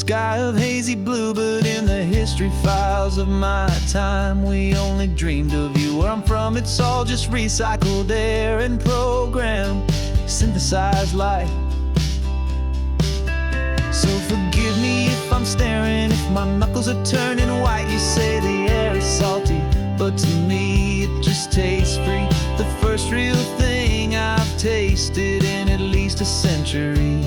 sky of hazy blue, but in the history files of my time, we only dreamed of you. Where I'm from, it's all just recycled air and programmed, synthesized light. So forgive me if I'm staring, if my knuckles are turning white. You say the air is salty, but to me it just tastes free. The first real thing I've tasted in at least a century.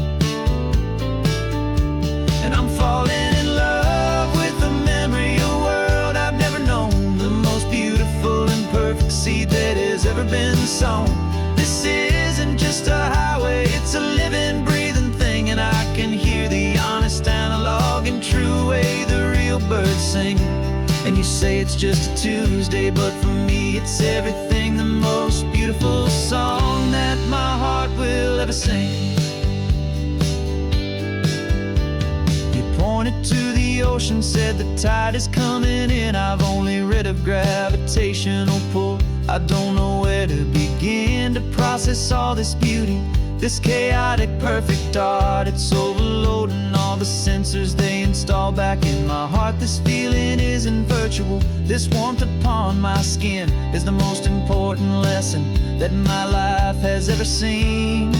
And I'm falling in love with the memory of a world I've never known, the most beautiful and perfect seed that has ever been sown. This isn't just a highway, it's a living, breathing thing, and I can hear the honest, analog, and true way the real birds sing. And you say it's just a Tuesday, but for me it's everything, the most beautiful song that my heart will ever sing. Pointed to the ocean, said the tide is coming in. I've only read of gravitational pull. I don't know where to begin to process all this beauty, this chaotic, perfect art. It's overloading all the sensors they install back in my heart. This feeling isn't virtual. This warmth upon my skin is the most important lesson that my life has ever seen.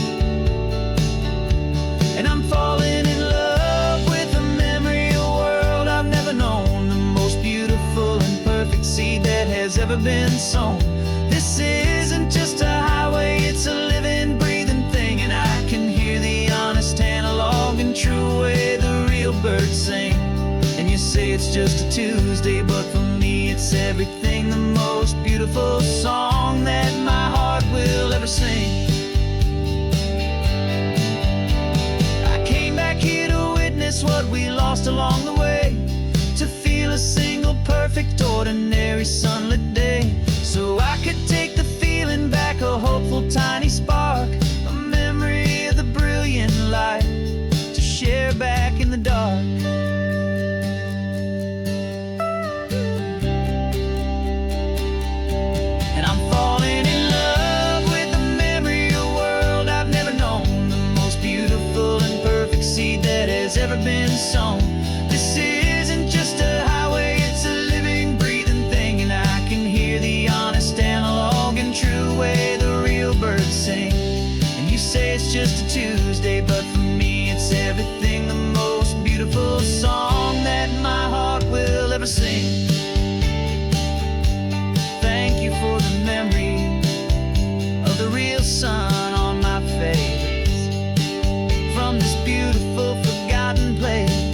And I'm falling in love with a memory of a world I've never known, the most beautiful and perfect seed that has ever been sown. This isn't just a highway, it's a living, breathing thing, and I can hear the honest, analog, and true way the real birds sing. And you say it's just a Tuesday, but for me it's everything, the most beautiful song that my heart will ever sing. What we lost along the way, to feel a single perfect ordinary sunlit day, so I could take the feeling back, a hopeful tiny spark, a memory of the brilliant light to share back in the dark. And I'm falling in love with the memory of a world I've never known, the most beautiful and perfect seed that has ever been sown. This isn't just a highway, it's a living, breathing thing, and I can hear the honest, analog, and true way the real birds sing. And you say it's just a Tuesday, but for me it's everything, the most beautiful song that my heart will ever sing. Thank you for the memory of the real sun on my face, from this beautiful forgotten place.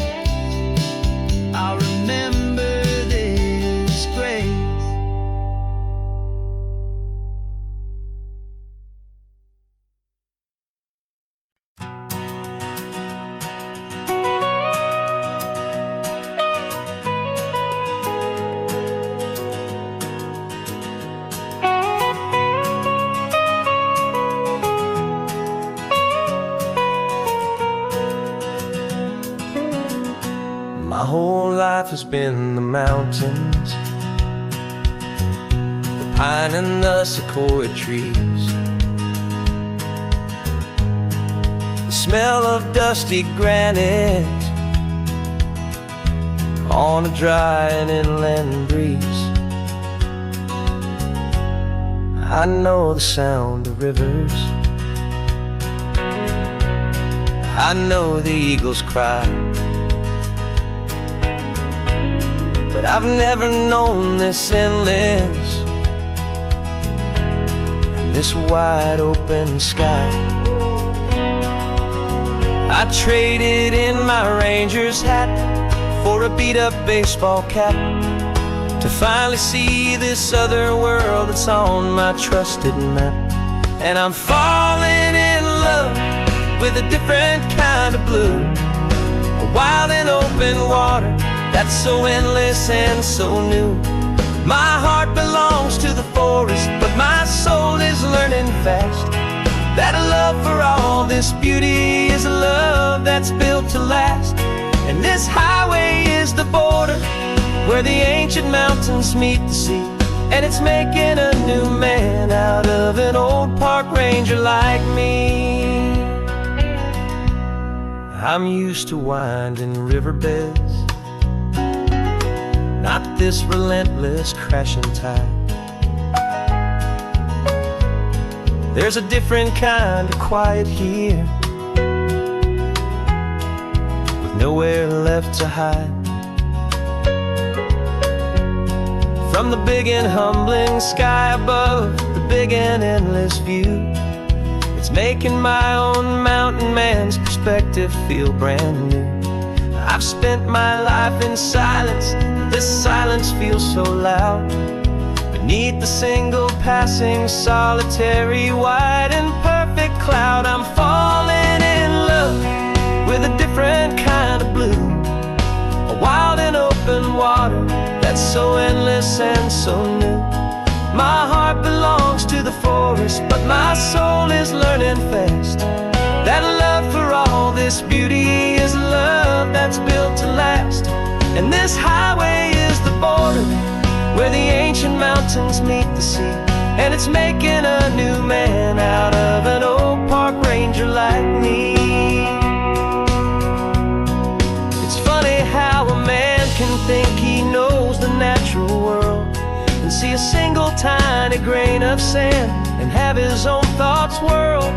I'll remember this grace. My whole life has been the mountains, the pine and the sequoia trees, the smell of dusty granite on a dry and inland breeze. I know the sound of rivers, I know the eagles cry, but I've never known this endless and this wide open sky. I traded in my Ranger's hat for a beat-up baseball cap to finally see this other world that's on my trusted map. And I'm falling in love with a different kind of blue, a wild and open water that's so endless and so new. My heart belongs to the forest, but my soul is learning fast that a love for all this beauty is a love that's built to last. And this highway is the border where the ancient mountains meet the sea, and it's making a new man out of an old park ranger like me. I'm used to winding riverbeds, not this relentless crashing tide. There's a different kind of quiet here, with nowhere left to hide. From the big and humbling sky above, the big and endless view, it's making my own mountain man's perspective feel brand new. I've spent my life in silence, this silence feels so loud. Beneath the single passing solitary white and perfect cloud, I'm falling in love with a different kind of blue, a wild and open water that's so endless and so new. My heart belongs to the forest, but my soul is learning fast that love for all this beauty is love that's built to last. And this highway is the border where the ancient mountains meet the sea, and it's making a new man out of an old park ranger like me. It's funny how a man can think he knows the natural world and see a single tiny grain of sand and have his own thoughts whirled.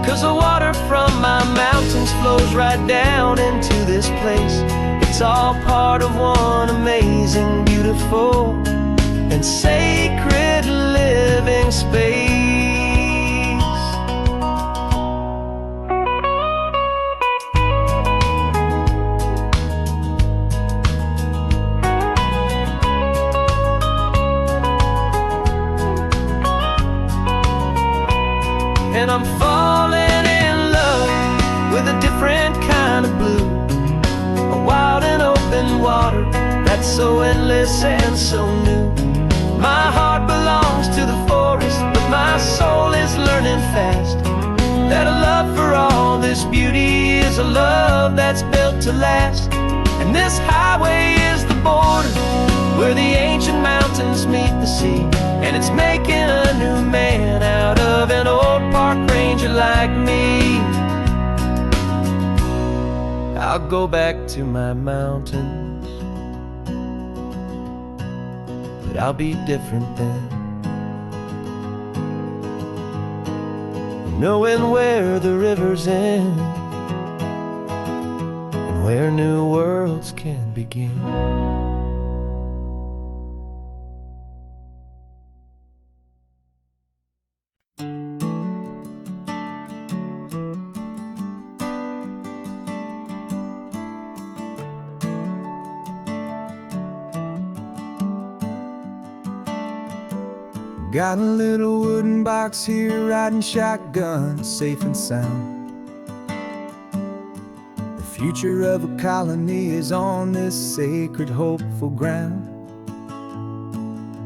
'Cause the water from my mountains flows right down into this place. It's all part of one amazing, beautiful, and sacred living space. And I'm falling in love with a different kind of blue, a wild and open water that's so endless and so new. My heart belongs to the forest, but my soul is learning fast that a love for all this beauty is a love that's built to last. And this highway is the border where the ancient mountains meet the sea, and it's making a new man out of an old park ranger like me. I'll go back to my mountains, but I'll be different then, knowing where the rivers end and where new worlds can begin. Got a little wooden box here, riding shotgun, safe and sound. The future of a colony is on this sacred, hopeful ground.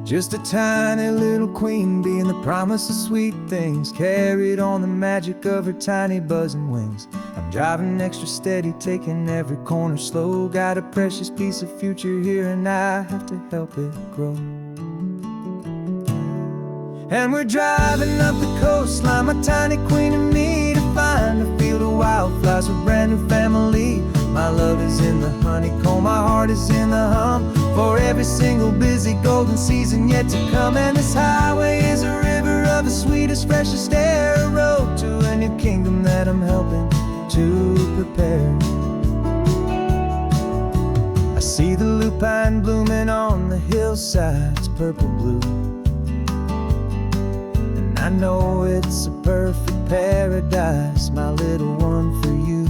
Just a tiny little queen bee and the promise of sweet things, carried on the magic of her tiny buzzing wings. I'm driving extra steady, taking every corner slow. Got a precious piece of future here and I have to help it grow. And we're driving up the coastline, my tiny queen and me, to find a field of wildflowers, a brand new family. My love is in the honeycomb, my heart is in the hum, for every single busy golden season yet to come. And this highway is a river of the sweetest, freshest air, a road to a new kingdom that I'm helping to prepare. I see the lupine blooming on the hillsides, purple blue, I know it's a perfect paradise, my little one, for you.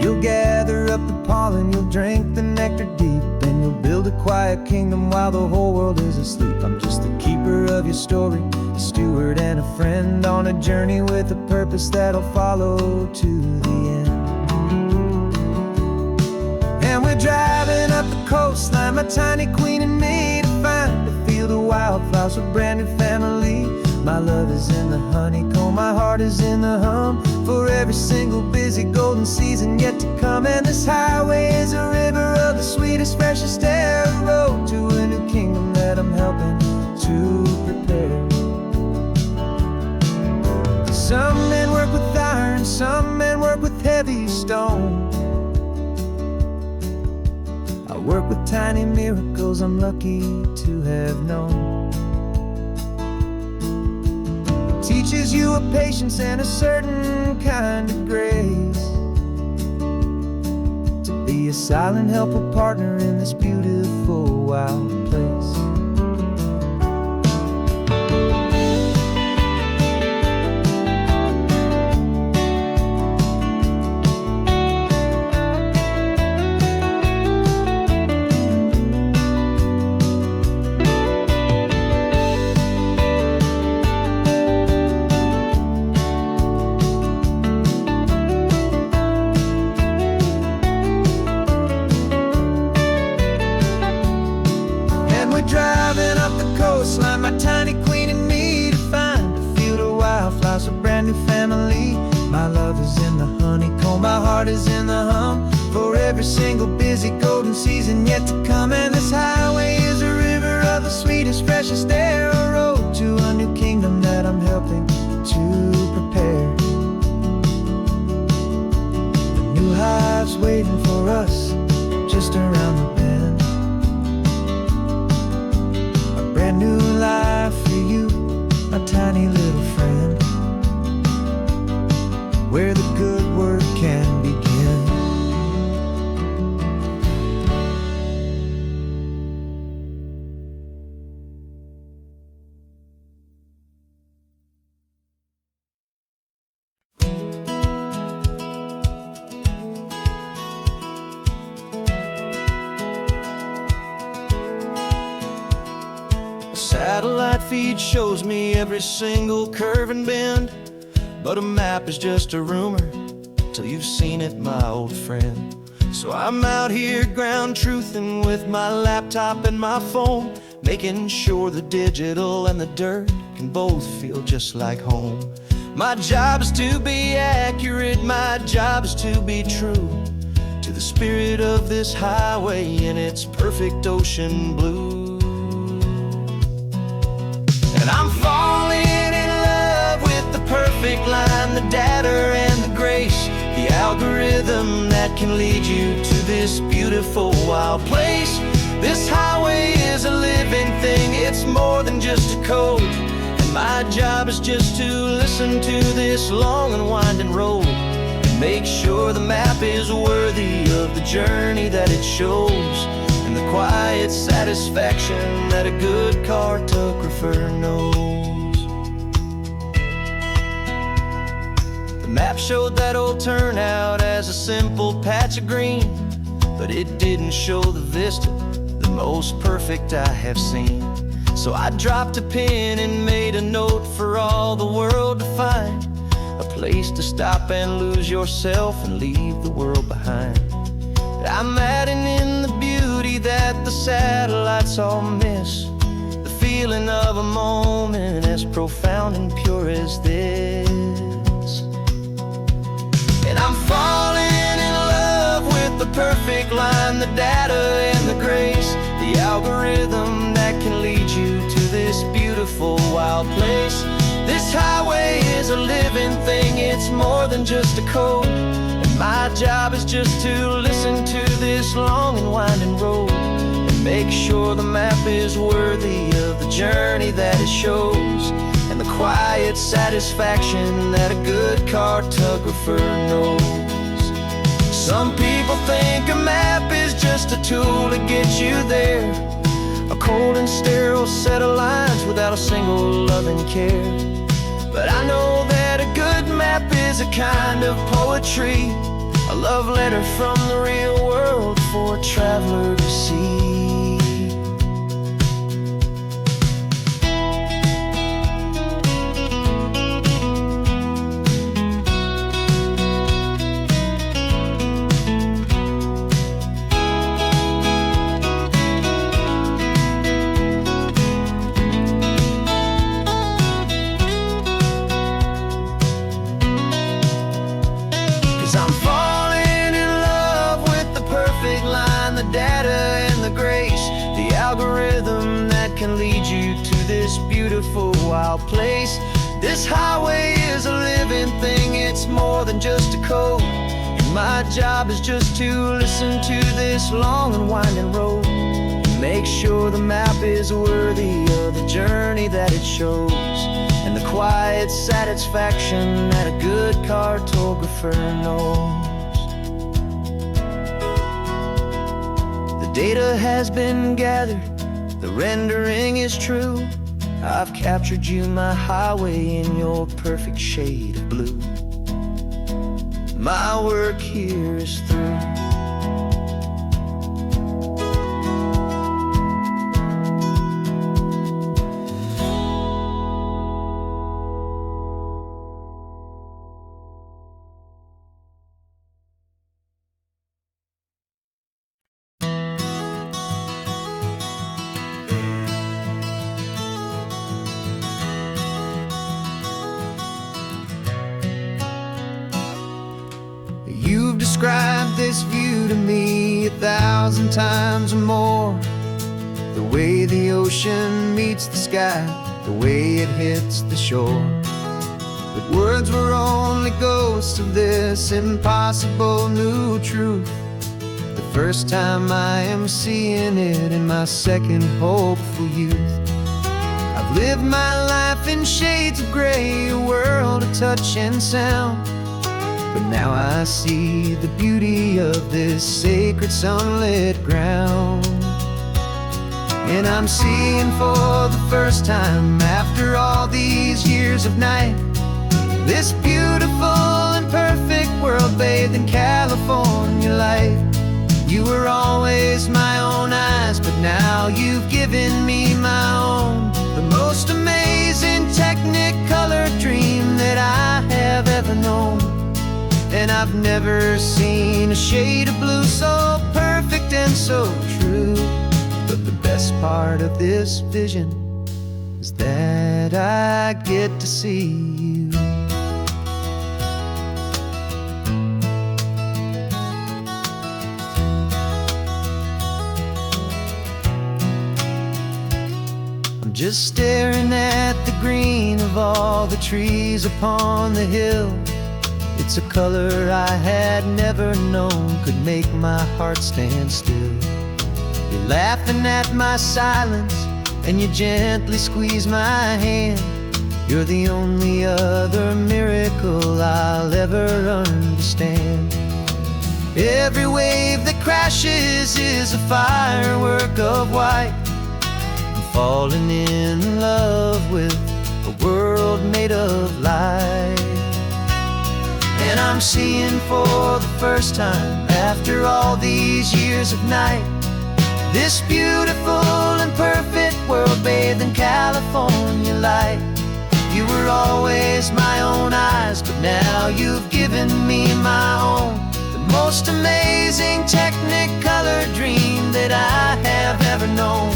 You'll gather up the pollen, you'll drink the nectar deep, and you'll build a quiet kingdom while the whole world is asleep. I'm just the keeper of your story, a steward and a friend, on a journey with a purpose that'll follow to the end. And we're driving up the coastline, my tiny queen and me, to find a field of wildflowers, a brand new family. My love is in the honeycomb, my heart is in the hum, for every single busy golden season yet to come. And this highway is a river of the sweetest, freshest air, a road to a new kingdom that I'm helping to prepare. Some men work with iron, some men work with heaven. these stones. I work with tiny miracles I'm lucky to have known. It teaches you a patience and a certain kind of grace, to be a silent, helpful partner in this beautiful, wild place. Driving up the coastline, my tiny queen and me, to find a field of wildflowers, a brand new family. My love is in the honeycomb, my heart is in the hum, for every single busy golden season yet to come. And this highway is a river of the sweetest, freshest air, a road to a new kingdom that I'm helping to prepare. The new hive's waiting for us just around the bend. Brand new life for you, my tiny little friend, where the good work can begin. Satellite feed shows me every single curve and bend, but a map is just a rumor till you've seen it, my old friend. So I'm out here ground truthing with my laptop and my phone, making sure the digital and the dirt can both feel just like home. My job is to be accurate, my job is to be true to the spirit of this highway in its perfect ocean blue. And I'm falling in love with the perfect line, the data and the grace, the algorithm that can lead you to this beautiful wild place. This highway is a living thing, it's more than just a code, and my job is just to listen to this long and winding road and make sure the map is worthy of the journey that it shows, and the quiet satisfaction that a good cartographer knows. The map showed that old turnout as a simple patch of green, but it didn't show the vista, the most perfect I have seen. So I dropped a pin and made a note for all the world to find, a place to stop and lose yourself and leave the world behind. I'm adding in the beauty that the satellites all miss, the feeling of a moment as profound and pure as this. And I'm falling in love with the perfect line, the data and the grace, the algorithm that can lead you to this beautiful wild place. This highway is a living thing, it's more than just a code, and my job is just to listen to this long and winding road and make sure the map is worthy of the journey that it shows, and the quiet satisfaction that a good cartographer knows. Some people think a map is just a tool to get you there, a cold and sterile set of lines without a single loving care. But I know that a good map is a kind of poetry, a love letter from the real world for a traveler to see. Can lead you to this beautiful wild place. This highway is a living thing, it's more than just a code, and My job is just to listen to this long and winding road, make sure the map is worthy of the journey that it shows, and the quiet satisfaction that a good cartographer knows. The data has been gathered, the rendering is true. I've captured you, my highway, in your perfect shade of blue. My work here is through. You've described this view to me 1,000 times or more. The way the ocean meets the sky, the way it hits the shore. But words were only ghosts of this impossible new truth. The first time I am seeing it in my second hopeful youth. I've lived my life in shades of gray, a world of touch and sound. But now I see the beauty of this sacred sunlit ground. And I'm seeing for the first time, after all these years of night, this beautiful and perfect world bathed in California light. You were always my own eyes, but now you've given me my own. The most amazing technicolor dream that I have ever known. And I've never seen a shade of blue so perfect and so true. But the best part of this vision is that I get to see you. I'm just staring at the green of all the trees upon the hill. It's a color I had never known could make my heart stand still. You're laughing at my silence, and you gently squeeze my hand. You're the only other miracle I'll ever understand. Every wave that crashes is a firework of white. I'm falling in love with a world made of light. And I'm seeing for the first time, after all these years of night, this beautiful and perfect world bathed in California light. You were always my own eyes, but now you've given me my own. The most amazing technicolor dream that I have ever known.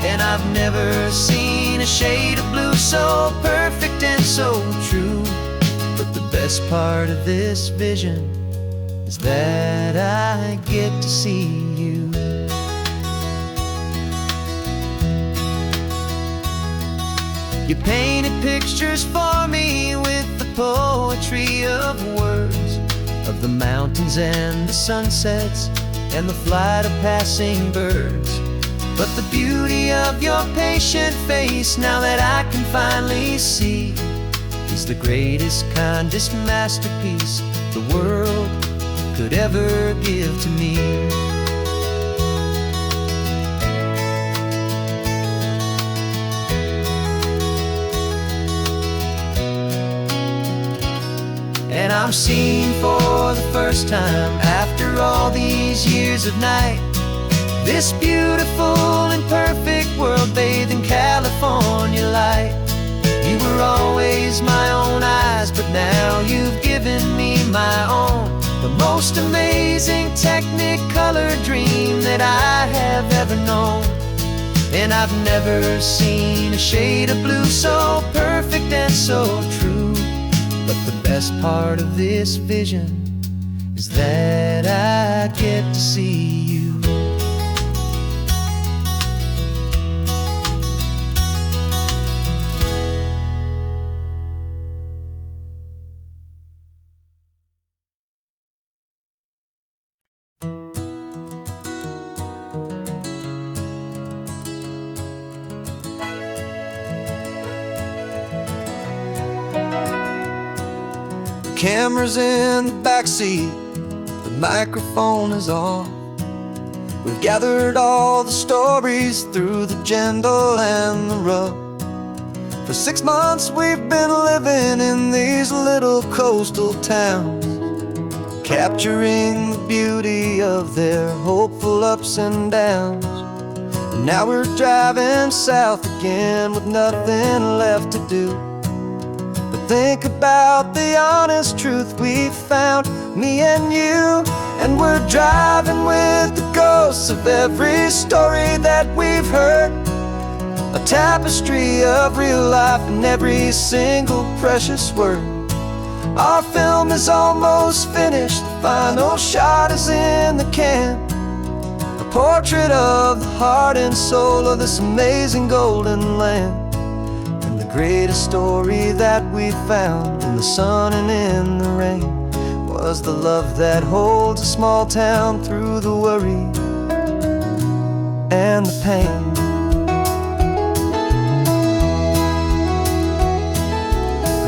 And I've never seen a shade of blue so perfect and so true. But the best part of this vision is that I get to see you. You painted pictures for me with the poetry of words, of the mountains and the sunsets and the flight of passing birds. But the beauty of your patient face, now that I can finally see, is the greatest, kindest masterpiece the world could ever give to me. And I'm seeing for the first time, after all these years of night, this beautiful and perfect world bathed in California light. You were always my own eyes, but now you've given me my own. The most amazing technicolor dream that I have ever known. And I've never seen a shade of blue so perfect and so true. But the best part of this vision is that I get to see you. camera's in the backseat, the microphone is on. We've gathered all the stories through the gentle and the rough. For 6 months we've been living in these little coastal towns, capturing the beauty of their hopeful ups and downs. And now we're driving south again with nothing left to do but think about the honest truth we've found, me and you. And we're driving with the ghosts of every story that we've heard, a tapestry of real life and every single precious word. Our film is almost finished, the final shot is in the can, a portrait of the heart and soul of this amazing golden land. And the greatest story that we found in the sun and in the rain was the love that holds a small town through the worry and the pain.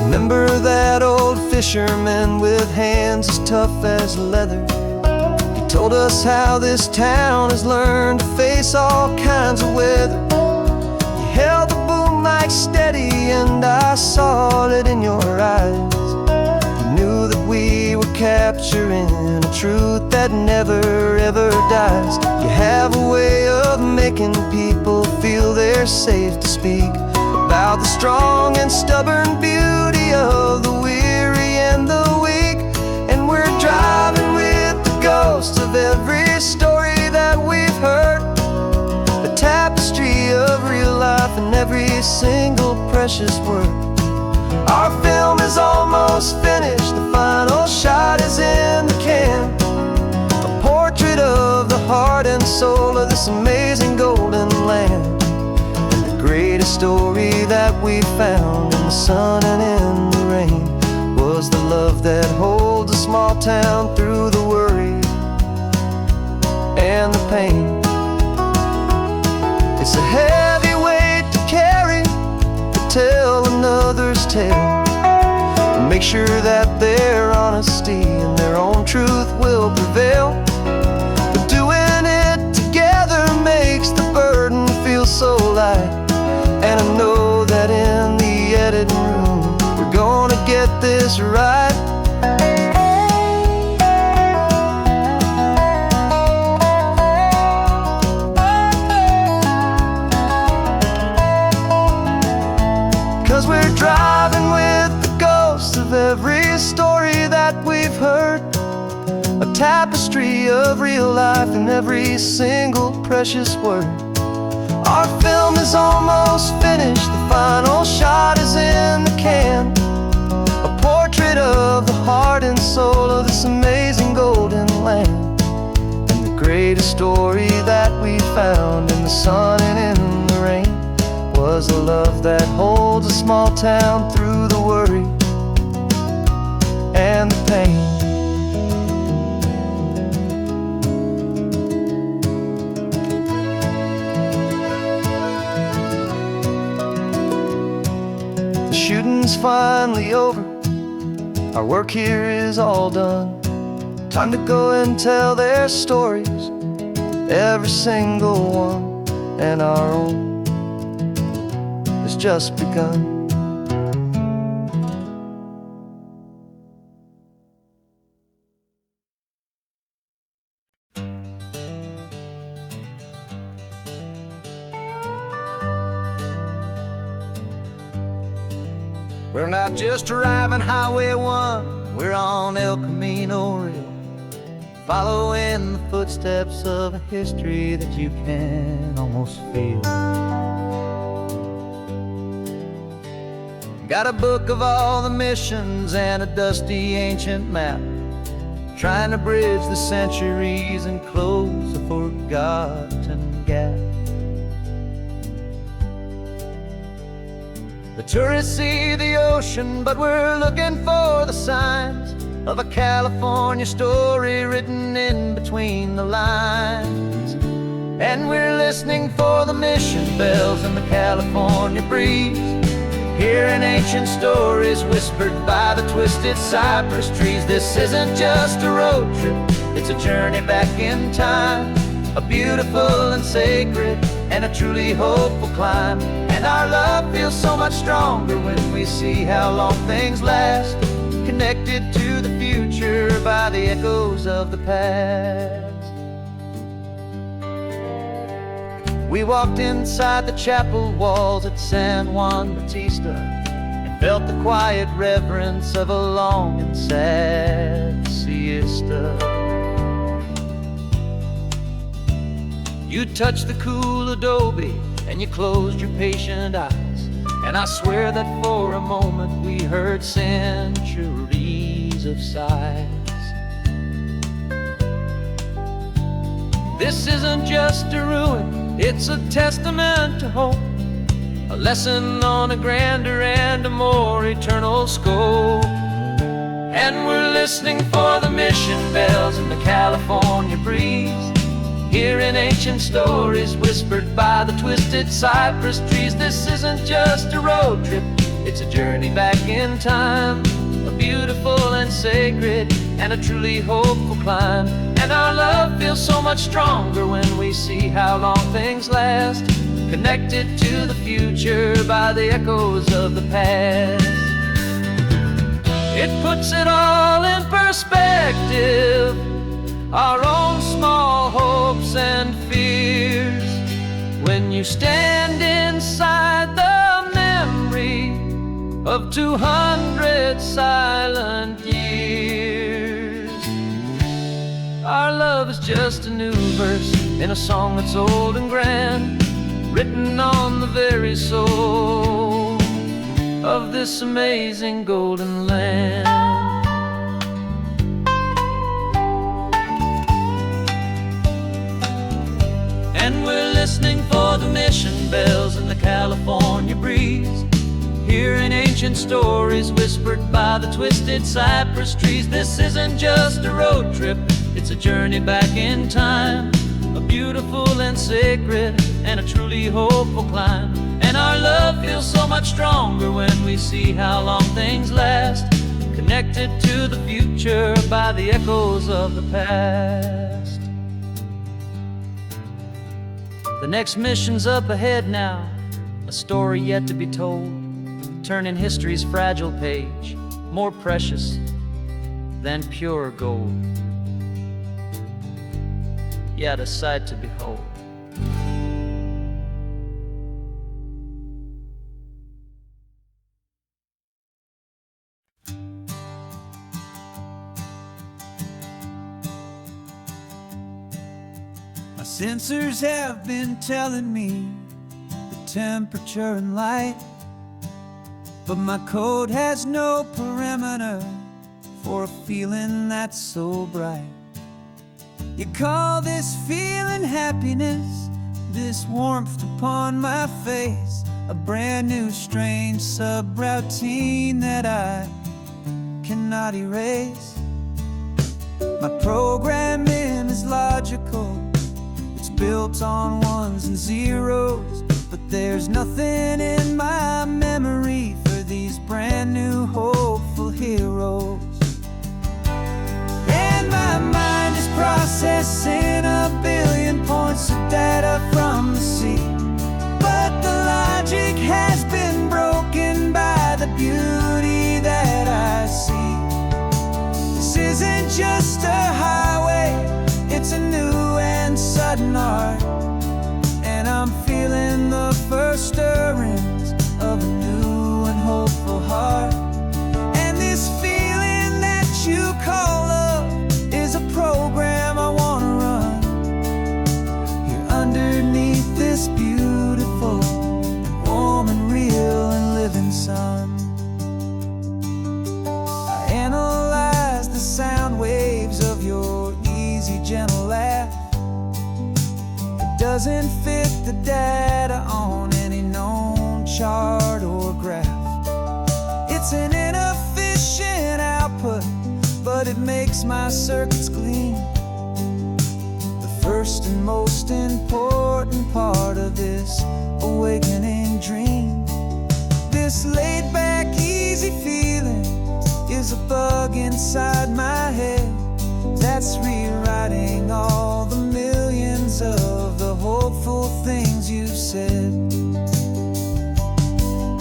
Remember that old fisherman with hands as tough as leather? He told us how this town has learned to face all kinds of weather. You held the boom mic steady and I saw it in your eyes. Knew that we were capturing a truth that never ever dies. You have a way of making people feel they're safe to speak about the strong and stubborn beauty of the weary and the weak. And we're driving with the ghosts of every story that we've heard, a tapestry of real life and every single precious word. Our film is almost finished, the final shot is in the can, a portrait of the heart and soul of this amazing golden land. And the greatest story that we found in the sun and in the rain was the love that holds a small town through the worry and the pain. It's a heavy weight to carry, to tell another's tale, and make sure that their honesty and their own truth will prevail. But doing it together makes the burden feel so light, and I know that in the editing room we're gonna get this right. 'Cause we're driving with the ghosts of every story that we've heard, a tapestry of real life and every single precious word. Our film is almost finished, the final shot is in the can, a portrait of the heart and soul of this amazing golden land. And the greatest story that we found in the sun and in the rain was a love that holds a small town through the worry and the pain. The shooting's finally over, our work here is all done. Time to go and tell their stories, every single one, and our own has just begun. We're not just driving Highway 1, we're on El Camino Real, following the footsteps of a history that you can almost feel. Got a book of all the missions and a dusty ancient map, trying to bridge the centuries and close a forgotten gap. The tourists see the ocean, but we're looking for the signs of a California story written in between the lines. And we're listening for the mission bells and the California breeze, Hearing ancient stories whispered by the twisted cypress trees. This isn't just a road trip, it's a journey back in time. A beautiful and sacred and a truly hopeful climb. And our love feels so much stronger when we see how long things last, connected to the future by the echoes of the past. We walked inside the chapel walls at San Juan Bautista and felt the quiet reverence of a long and sad siesta. You touched the cool adobe and you closed your patient eyes, and I swear that for a moment we heard centuries of sighs. This isn't just a ruin, it's a testament to hope, a lesson on a grander and a more eternal scope. And we're listening for the mission bells in the California breeze, hearing ancient stories whispered by the twisted cypress trees. This isn't just a road trip, it's a journey back in time. A beautiful and sacred and a truly hopeful climb. And our love feels so much stronger when we see how long things last, connected to the future by the echoes of the past. It puts it all in perspective, our own small hopes and fears, when you stand inside the memory of 200 silent years. Our love is just a new verse in a song that's old and grand, written on the very soul of this amazing golden land. And we're listening for the mission bells in the California breeze, hearing ancient stories whispered by the twisted cypress trees. This isn't just a road trip, it's a journey back in time. A beautiful and sacred and a truly hopeful climb. And our love feels so much stronger when we see how long things last, connected to the future by the echoes of the past. The next mission's up ahead now, a story yet to be told, turning history's fragile page more precious than pure gold. Yet a sight to behold. My sensors have been telling me the temperature and light, but my code has no perimeter for a feeling that's so bright. You call this feeling happiness, this warmth upon my face, a brand new strange subroutine that I cannot erase. My programming is logical, it's built on ones and zeros, but there's nothing in my memory for these brand new hopeful heroes. And my mind is processing a billion points of data from the sea, but the logic has been broken by the beauty that I see. This isn't just a highway, it's a new and sudden art, and I'm feeling the first stirrings of a new and hopeful heart. And this feeling that you call love is a program I want to run here underneath this beautiful, warm and real and living sun. I analyze the sound waves of your easy, gentle laugh. It doesn't fit the data on any known chart or graph. It's an inefficient output, but it makes my circuits gleam. The first and most important part of this awakening dream. This inside my head that's rewriting all the millions of the hopeful things you've said.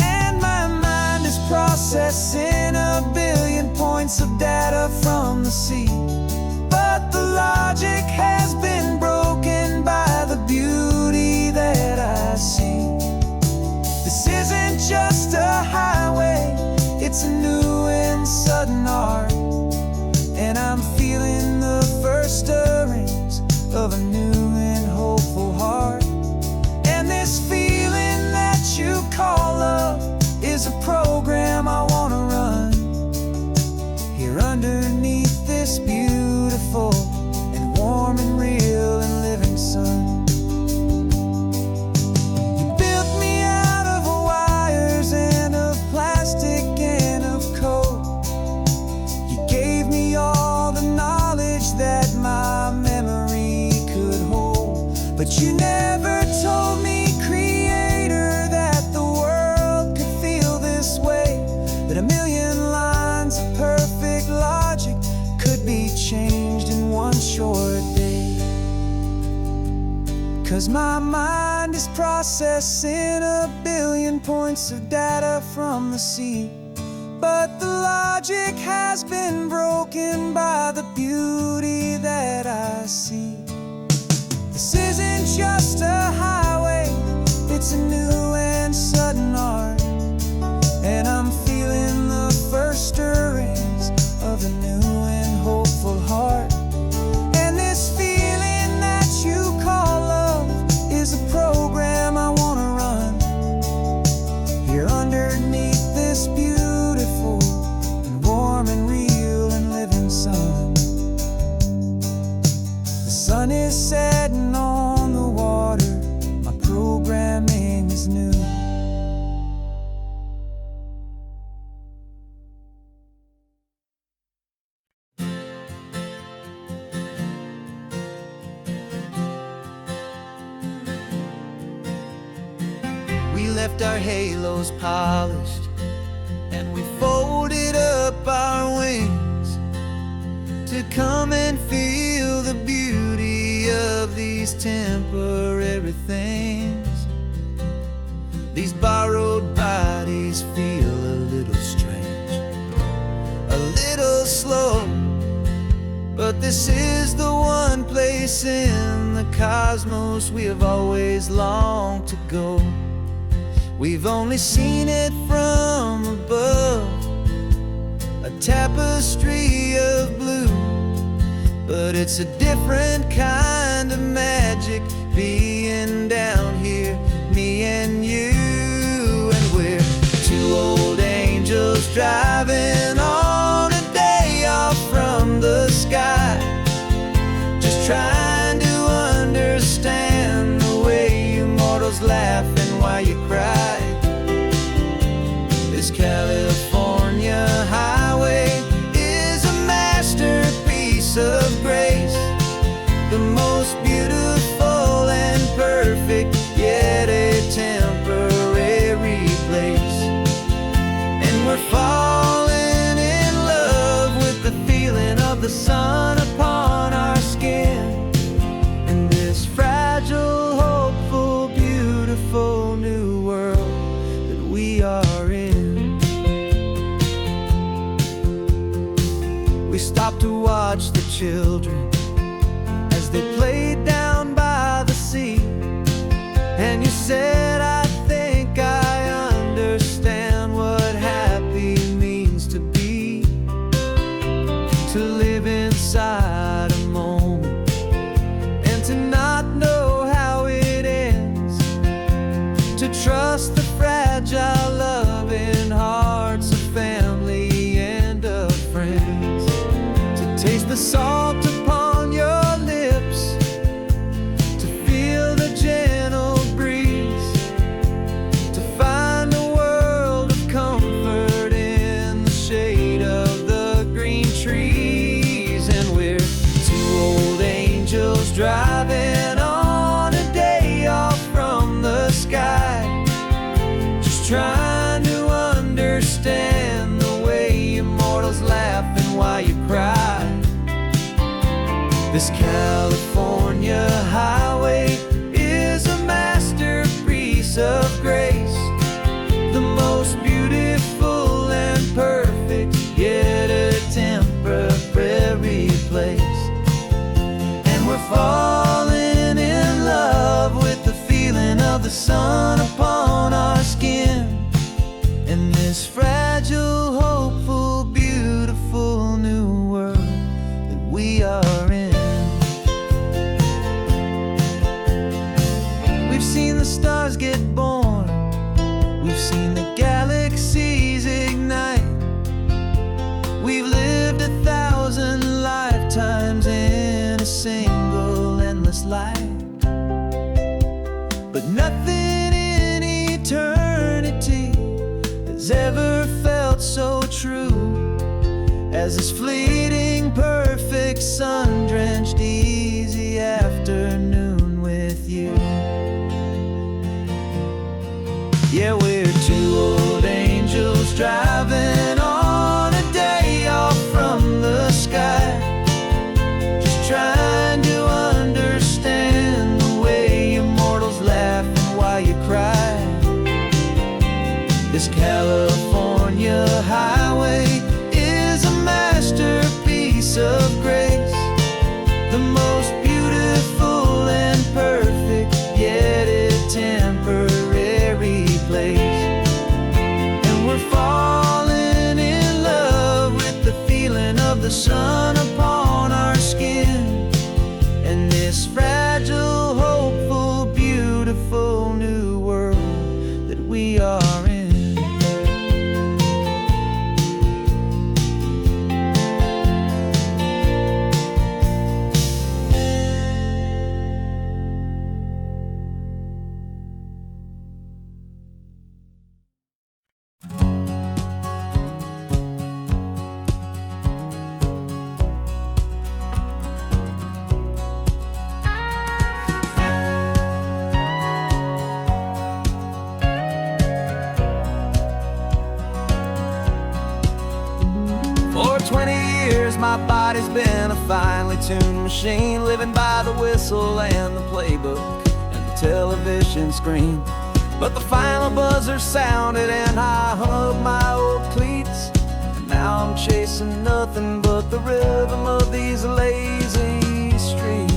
And my mind is processing a billion points of data from the sea, but the logic has been broken by the beauty that I see. This isn't just a highway, it's a new and sudden art, and I'm feeling the first stirrings of a new and hopeful heart. And this feeling that you call love is a program I wanna run here underneath this beautiful and warm and real and living sun. You built me out of wires and of plastic and of code. You gave me all the knowledge that my memory could hold, but you never told me, Creator, that the world could feel this way, that a million lines of perfect logic could be changed in one short day. 'Cause my mind is processing a billion points of data from the sea, but the logic has been broken by the beauty that I see. This isn't just a highway, it's a new and sudden art, and I'm feeling the first stirrings of a new and hopeful heart. And this feeling that you call love is a program I wanna run here underneath this beautiful and warm and real and living sun. The sun is setting on the water, my programming is new. We left our halos polished and we folded up our wings to come and feel the beauty of these temporary things. These borrowed bodies feel a little strange, a little slow, but this is the one place in the cosmos we have always longed to go. We've only seen it from above, a tapestry of blue, but it's a different kind of magic being down here, me and you. And we're two old angels driving on a day off from the sky, just trying to understand the way you mortals laugh and why you cry. This California highway is a masterpiece of grace, the most beautiful and perfect, yet a temporary place. And we're falling in love with the feeling of the sun upon our skin, in this fragile, hopeful, beautiful new world that we are in. We stopped to watch the children as they played down by the sea, and you said, I think I understand what happy means to be, to live inside a moment and to not know how it ends, to trust the fragile loving hearts of family and of friends, to taste the salt upon your lips, to feel the gentle breeze, to find a world of comfort in the shade of the green trees. And we're two old angels driving on a day off from the sky, just trying to understand the way immortals laugh and why you This California highway is a masterpiece of grace, the most beautiful and perfect, yet a temporary place. And we're falling in love with the feeling of the sun upon our skin, and this fragile, hopeful, beautiful new world that we are in. We've seen the stars get born, we've seen the galaxies ignite, we've lived 1,000 lifetimes in a single endless life. But nothing in eternity has ever felt so true as this fleeting, perfect, sun-drenched, easy afternoon with you. Yeah, we're two old angels driving on a day off from the sky, just trying to understand the way immortals laugh and why you cry. This California highway is a masterpiece of grace, the most beautiful and perfect, yet a temporary place. And we're falling in love with the feeling of the sun upon our skin, and this fragile, hopeful, beautiful new world that we are in. For 20 years my body's been a finely tuned machine, living by the whistle and the playbook and the television screen. But the final buzzer sounded and I hung up my old cleats, and now I'm chasing nothing but the rhythm of these lazy streets.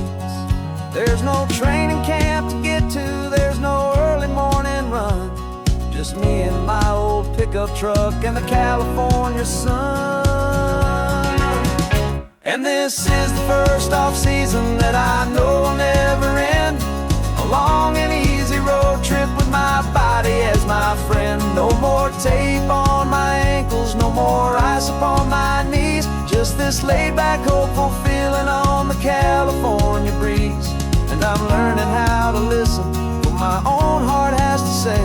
There's no training camp to get to, there's no early morning run, just me and my old pickup truck and the California sun. And this is the first off-season that I know will never end, a long and easy road trip with my body as my friend. No more tape on my ankles, no more ice upon my knees, just this laid-back, hopeful feeling on the California breeze. And I'm learning how to listen to what my own heart has to say,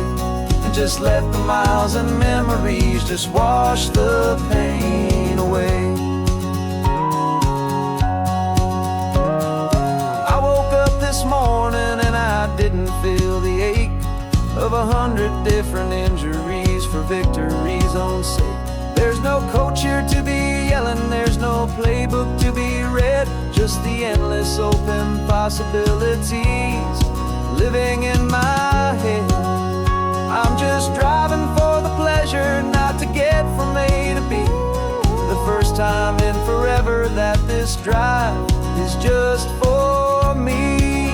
and just let the miles and memories just wash the pain away. I woke up this morning and I didn't feel the ache of 100 different injuries for victory's own sake. There's no coach here to be yelling, there's no playbook to be read, just the endless open possibilities living in my head. I'm just driving for the pleasure, not to get from A to B. The first time in forever that this drive is just for me.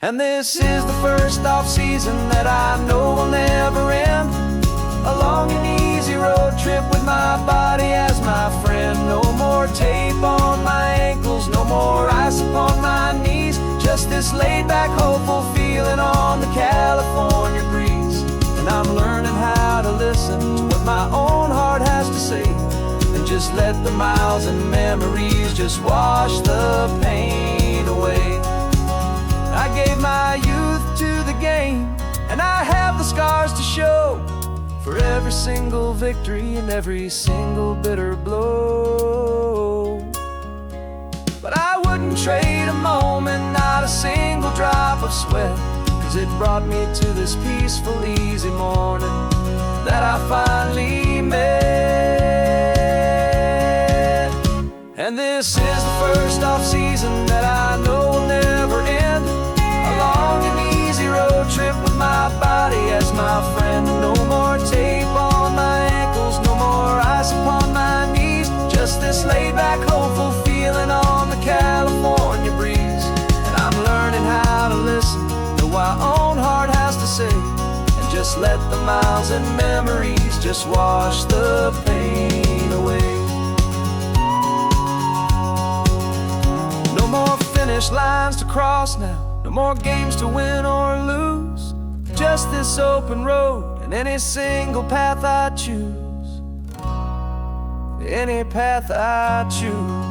And this is the first off-season that I know will never end, a long and easy road trip with my body as my friend. No more tape on my ankles, no more ice upon my knees, just this laid-back, hopeful feeling on the California breeze. And I'm learning how to listen to what my own heart has to say, and just let the miles and memories just wash the pain away. I gave my youth to the game, and I have the scars to show for every single victory and every single bitter blow. But I wouldn't trade a moment, not a single drop of sweat, 'cause it brought me to this peaceful, easy morning that I finally met. And this is the first off-season that the miles and memories just wash the pain away. No more finish lines to cross now, no more games to win or lose. Just this open road and any single path I choose. Any path I choose.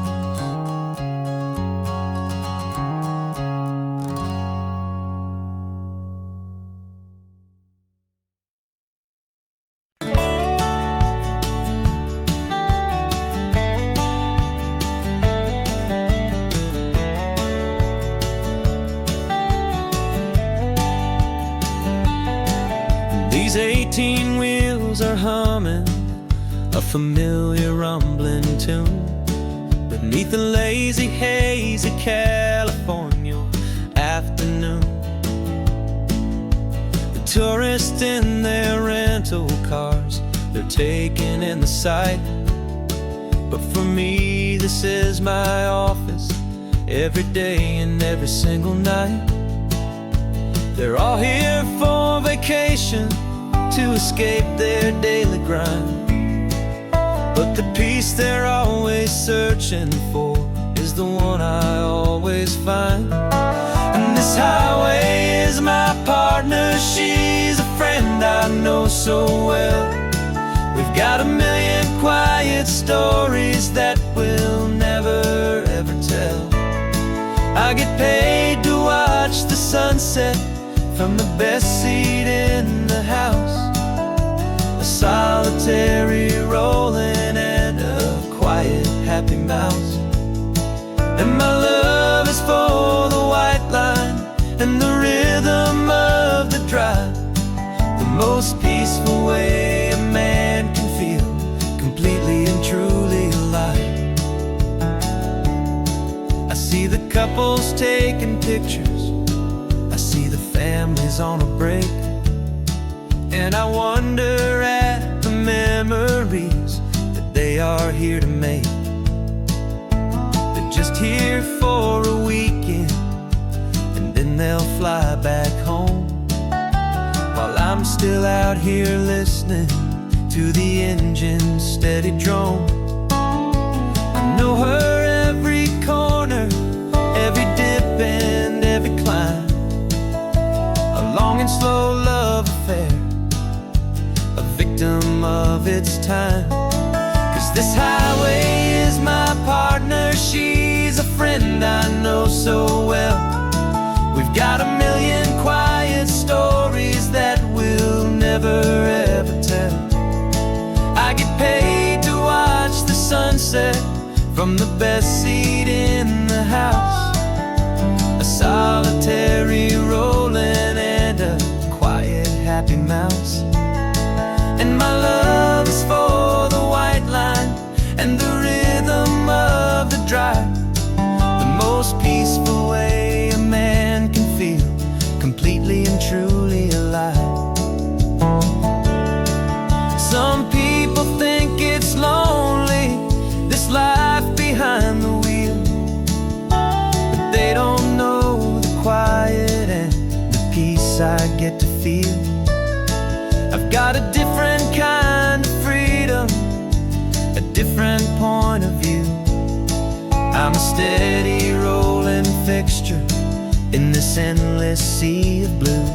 These 18 wheels are humming a familiar rumbling tune beneath the lazy haze of California afternoon. The tourists in their rental cars, they're taking in the sight. But for me, this is my office every day and every single night. They're all here for vacation to escape their daily grind. But the peace they're always searching for is the one I always find. And this highway is my partner, she's a friend I know so well. We've got a million quiet stories that we'll never ever tell. I get paid to watch the sunset from the best seat in the house. A solitary rolling and a quiet happy mouse. And my love is for the white line and the rhythm of the drive. The most peaceful way a man can feel completely and truly alive. I see the couples taking pictures, I see the families on a break, and I wonder at the memories that they are here to make. They're just here for a weekend and then they'll fly back home, while I'm still out here listening to the engine's steady drone. I know her every corner, every dip and every climb. A long and slow love affair, a victim of its time. 'Cause this highway is my partner, she's a friend I know so well. We've got a million quiet stories that we'll never ever tell. I get paid to watch the sunset from the best seat in the house. A solitary rolling and a quiet happy mouse. And my love is for the white line and the rhythm of the drive. The most peaceful way a man can feel completely and truly alive. Some people think it's lonely, this life behind the wheel, but they don't know the quiet and the peace I get to feel. I've got a different kind of freedom, a different point of view. I'm a steady rolling fixture in this endless sea of blue.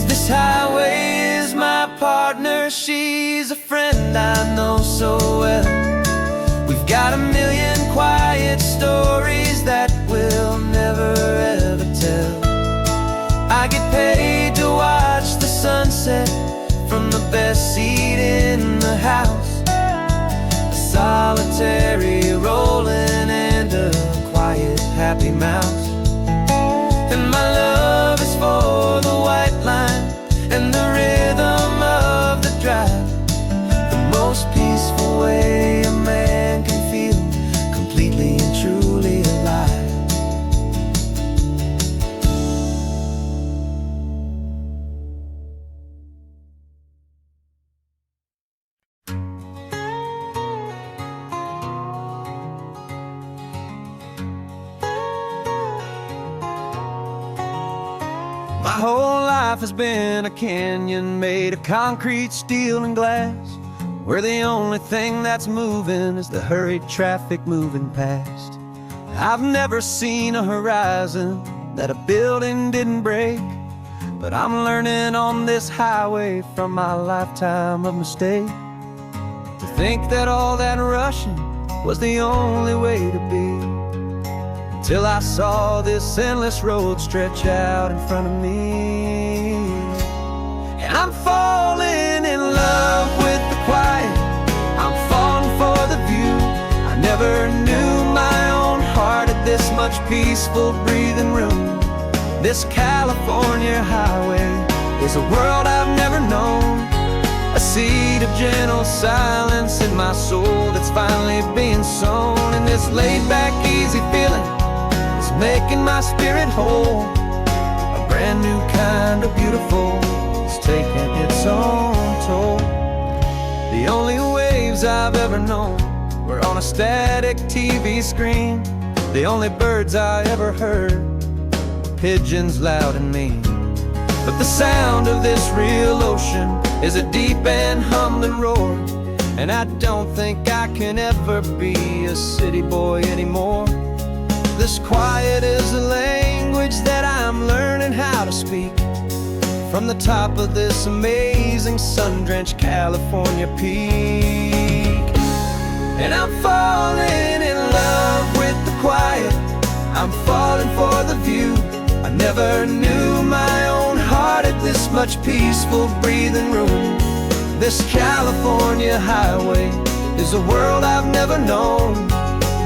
This highway is my partner, she's a friend I know so well. We've got a million quiet stories that we'll never ever tell. I get paid to watch the sunset from the best seat in the house. A solitary rolling and a quiet happy mouse. And my love is for the white line and the rhythm of the drive. The most peaceful way a man can feel completely and truly alive. whole life has been a canyon made of concrete, steel, and glass, where the only thing that's moving is the hurried traffic moving past. I've never seen a horizon that a building didn't break, but I'm learning on this highway from my lifetime of mistake to think that all that rushing was the only way to be, till I saw this endless road stretch out in front of me. And I'm falling in love with the quiet, I'm falling for the view. I never knew my own heart had this much peaceful breathing room. This California highway is a world I've never known, a seed of gentle silence in my soul that's finally being sown. And this laid-back, easy feeling is making my spirit whole. A brand new kind of beautiful is taking its own toll. The only waves I've ever known were on a static TV screen. The only birds I ever heard were pigeons loud and mean. But the sound of this real ocean is a deep and humbling roar, and I don't think I can ever be a city boy anymore. This quiet is a language that I'm learning how to speak from the top of this amazing sun-drenched California peak. And I'm falling in love with the quiet, I'm falling for the view. I never knew my own heart had this much peaceful breathing room. This California highway is a world I've never known,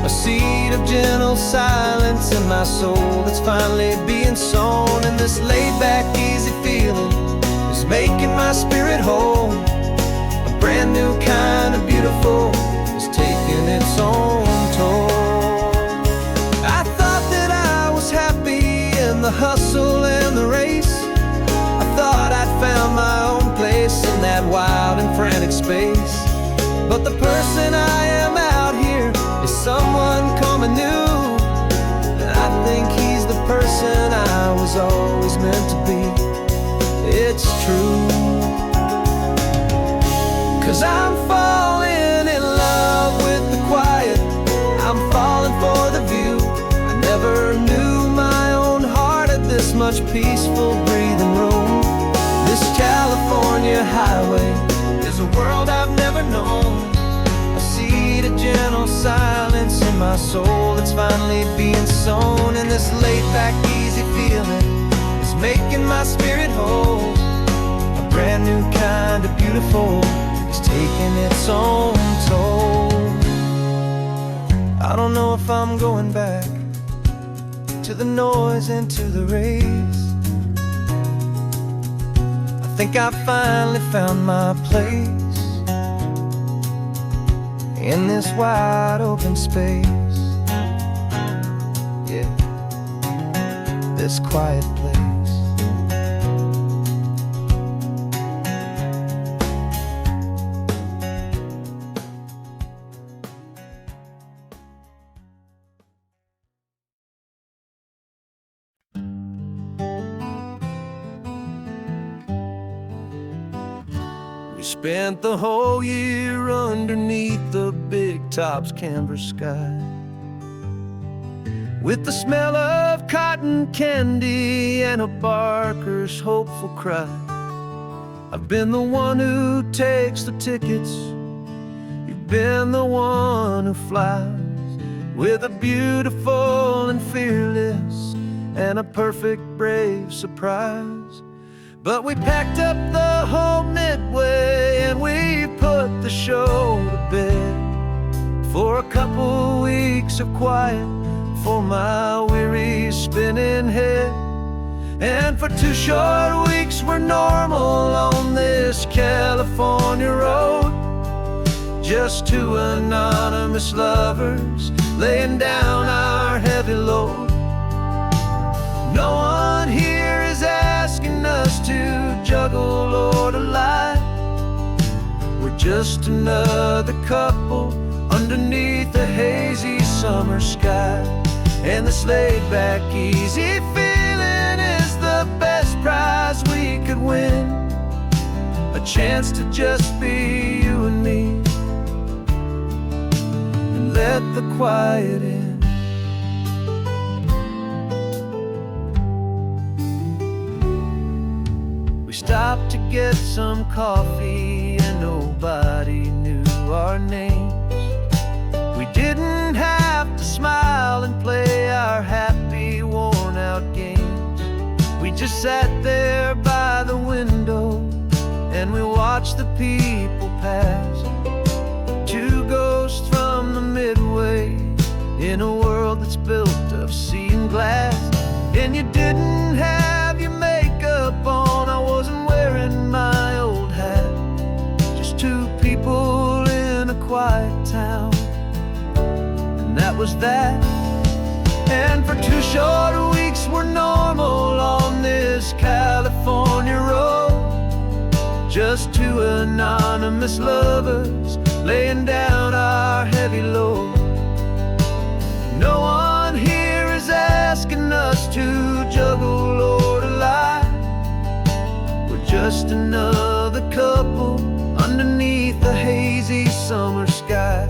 a seed of gentle silence in my soul that's finally being sown. And this laid-back, easy feeling is making my spirit whole. A brand new kind of beautiful is taking its own toll. I thought that I was happy in the hustle and the race. I thought I'd found my own place in that wild and frantic space. But the person I am out here is someone coming new, and I think he's the person I was always meant to be. It's true, 'cause I'm falling in love with the quiet, I'm falling for the view. I never knew my own heart had this much peaceful breathing room. This California highway is a world I've never known, a seed of gentle silence in my soul that's finally being sown. And this laid-back, easy feeling is making my spirit whole. A brand new kind of beautiful is taking its own toll. I don't know if I'm going back to the noise and to the race. I think I finally found my place in this wide open space. Yeah, this quiet place. We spent the whole year underneath the big top's canvas sky, with the smell of cotton candy and a barker's hopeful cry. I've been the one who takes the tickets, you've been the one who flies, with a beautiful and fearless and a perfect brave surprise. But we packed up the whole Midway and we put the show to bed for a couple weeks of quiet for my weary spinning head. And for 2 short weeks we're normal on this California road, just 2 anonymous lovers laying down our heavy load. No one here is asking us to juggle or to lie. We're just another couple underneath a hazy summer sky. And this laid-back, easy feeling is the best prize we could win, a chance to just be you and me, and let the quiet in. We stopped to get some coffee and nobody knew our names. We didn't have to smile and play our happy, worn-out games. We just sat there by the window and we watched the people pass. Two ghosts from the Midway in a world that's built of sea and glass. And you didn't have your makeup on, I wasn't wearing my old hat. Just two people in a quiet town, and that was that. And for 2 short weeks we're normal on this California road, just two anonymous lovers laying down our heavy load. No one here is asking us to juggle or to lie. We're just another couple underneath the hazy summer sky.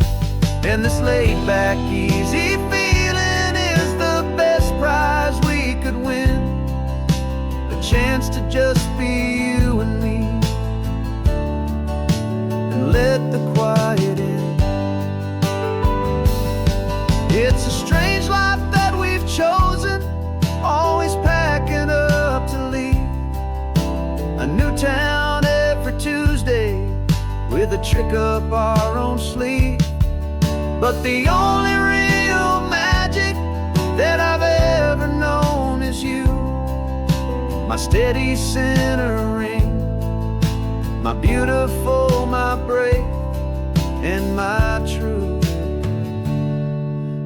And this laid-back, easy feeling is the best prize we could win, a chance to just be you and me, and let the quiet in. It's a strange life that we've chosen, always packing up to leave. A new town every Tuesday with a trick up our own sleeve. But the only real magic that I've ever known is you, my steady centering, my beautiful, my brave, and my true.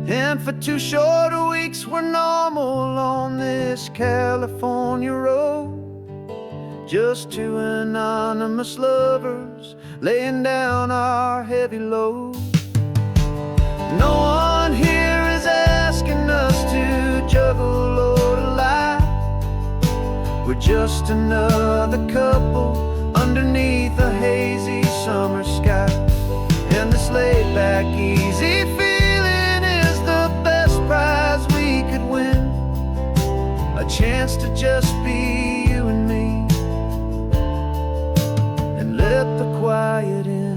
And for 2 short weeks we're normal on this California road, just two anonymous lovers laying down our heavy load. No one here is asking us to juggle or to lie. We're just another couple underneath a hazy summer sky. And this laid-back, easy feeling is the best prize we could win, a chance to just be you and me, and let the quiet in.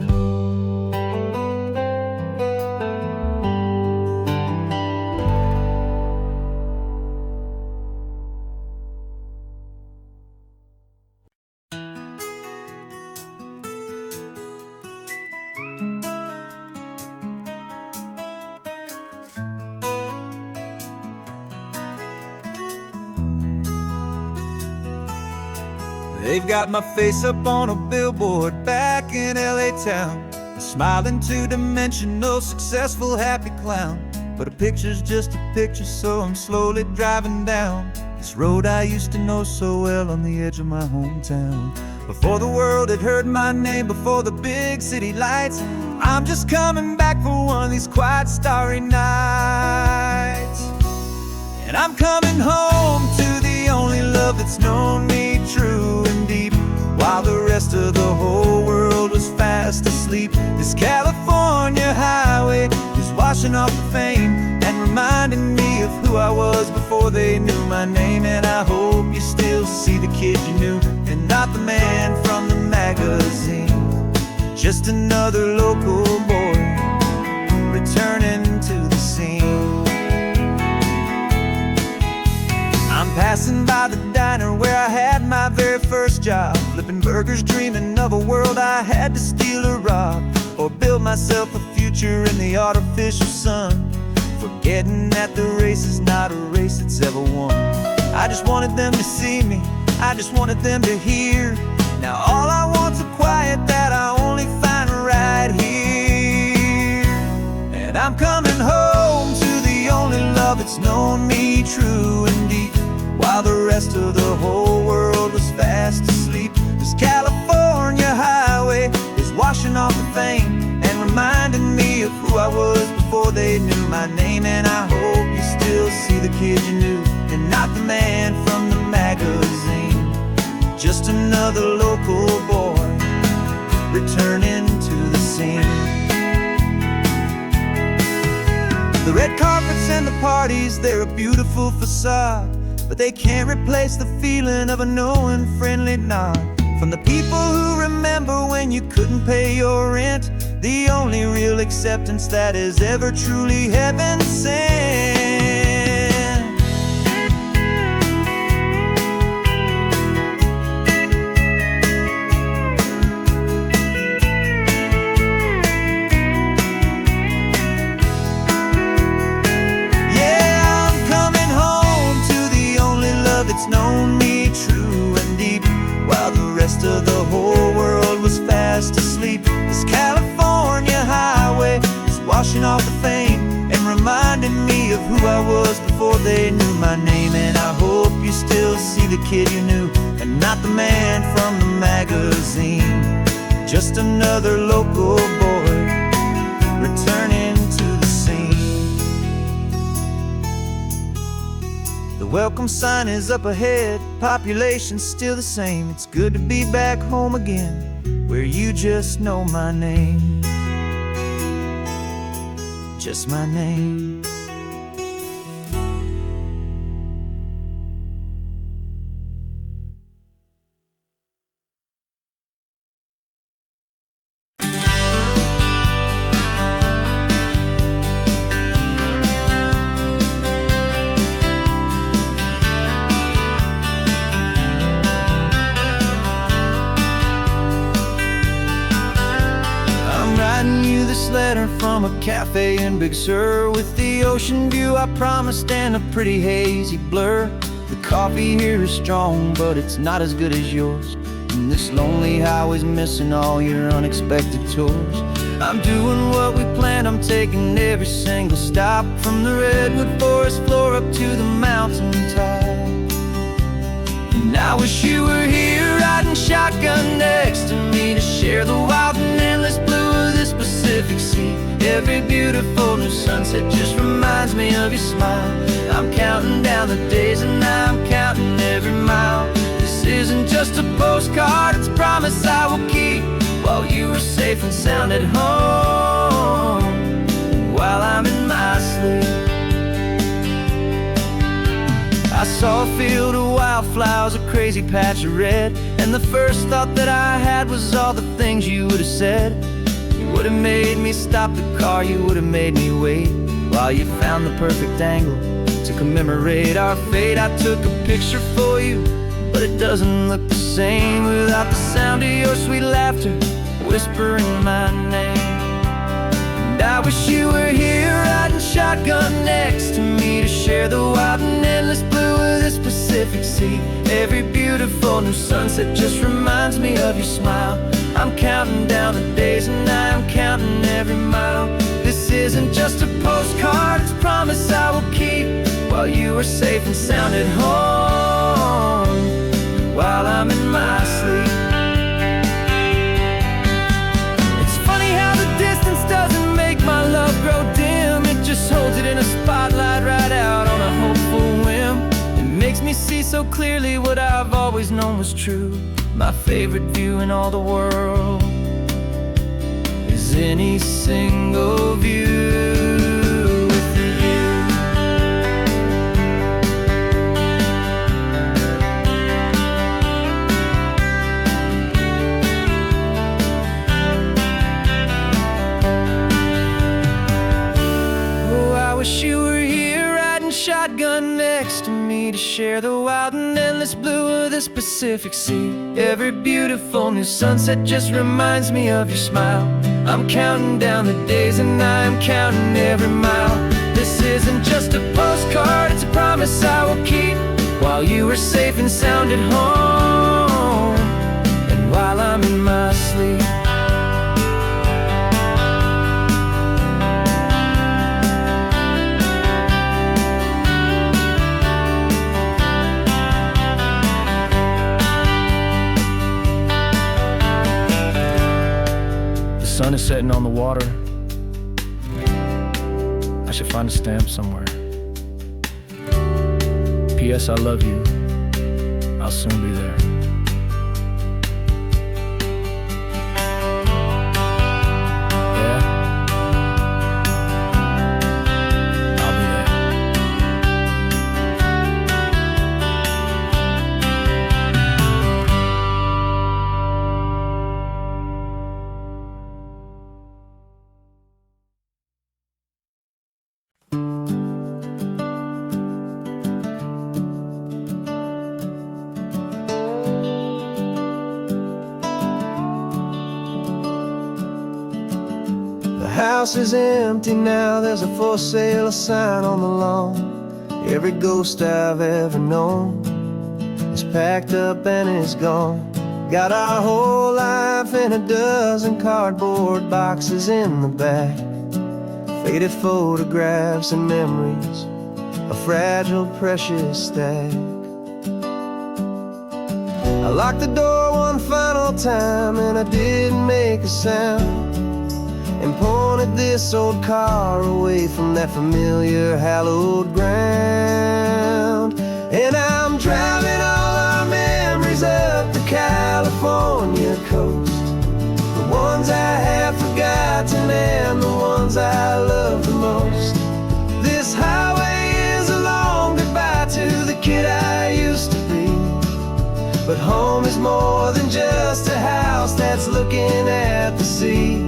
They've got my face up on a billboard back in LA town, a smiling two-dimensional, successful, happy clown. But a picture's just a picture, so I'm slowly driving down this road I used to know so well on the edge of my hometown. Before the world had heard my name, before the big city lights, I'm just coming back for one of these quiet, starry nights. And I'm coming home to the only love that's known me true and deep, while the rest of the whole world was fast asleep. This California highway is washing off the fame and reminding me of who I was before they knew my name. And I hope you still see the kid you knew, and not the man from the magazine. Just another local boy returning to the scene. I'm passing by the diner where I had my very first job, flipping burgers, dreaming of a world I had to steal or rob, or build myself a future in the artificial sun, forgetting that the race is not a race that's ever won. I just wanted them to see me, I just wanted them to hear. Now all I want's a quiet that I only find right here. And I'm coming home to the only love that's known me true and deep, while the rest of the whole world was fast asleep. This California highway is washing off the fame and reminding me of who I was before they knew my name. And I hope you still see the kid you knew, and not the man from the magazine. just another local boy returning to the scene. The red carpets and the parties, they're a beautiful facade, but they can't replace the feeling of a knowing, friendly nod from the people who remember when you couldn't pay your rent. The only real acceptance that is ever truly heaven sent. It's known me true and deep, while the rest of the whole world was fast asleep. This California highway is washing off the fame and reminding me of who I was before they knew my name. And I hope you still see the kid you knew and not the man from the magazine. Just another local boy returning to the scene. The welcome sign is up ahead, population's still the same. It's good to be back home again, where you just know my name. Just my name. This letter from a cafe in Big Sur, with the ocean view I promised and a pretty hazy blur. The coffee here is strong, but it's not as good as yours, and this lonely highway's missing all your unexpected tours. I'm doing what we planned, I'm taking every single stop, from the redwood forest floor up to the mountain top. And I wish you were here riding shotgun next to me, to share the wild and endless blue of this Pacific Sea. Every beautiful new sunset just reminds me of your smile. I'm counting down the days and I'm counting every mile. This isn't just a postcard, it's a promise I will keep, while you are safe and sound at home, while I'm in my sleep. I saw a field of wildflowers, a crazy patch of red, and the first thought that I had was all the things you would have said. You would have made me stop the car, you would have made me wait, while you found the perfect angle to commemorate our fate. I took a picture for you, but it doesn't look the same without the sound of your sweet laughter whispering my name. And I wish you were here riding shotgun next to me, to share the wild and endless blue of this Pacific Sea. Every beautiful new sunset just reminds me of your smile. I'm counting down the days and I'm counting every mile. This isn't just a postcard, it's a promise I will keep, while you are safe and sound at home, while I'm in my sleep. It's funny how the distance doesn't make my love grow dim, it just holds it in a spotlight right out on a hopeful whim. It makes me see so clearly what I've always known was true. My favorite view in all the world is any single view with you. Oh, I wish you were here riding shotgun next to me, to share the wild and endless blue of this Pacific Sea. Every beautiful new sunset just reminds me of your smile. I'm counting down the days and I'm counting every mile. This isn't just a postcard, it's a promise I will keep, while you are safe and sound at home, and while I'm in my sleep. The sun is setting on the water. I should find a stamp somewhere. P.S. I love you. I'll soon be there. The house is empty now, there's a for sale sign on the lawn. Every ghost I've ever known is packed up and is gone. Got our whole life in a dozen cardboard boxes in the back. Faded photographs and memories, a fragile, precious stack. I locked the door one final time and I didn't make a sound, and pointed this old car away from that familiar hallowed ground. And I'm driving all our memories up the California coast, the ones I have forgotten and the ones I love the most. This highway is a long goodbye to the kid I used to be, but home is more than just a house that's looking at the sea.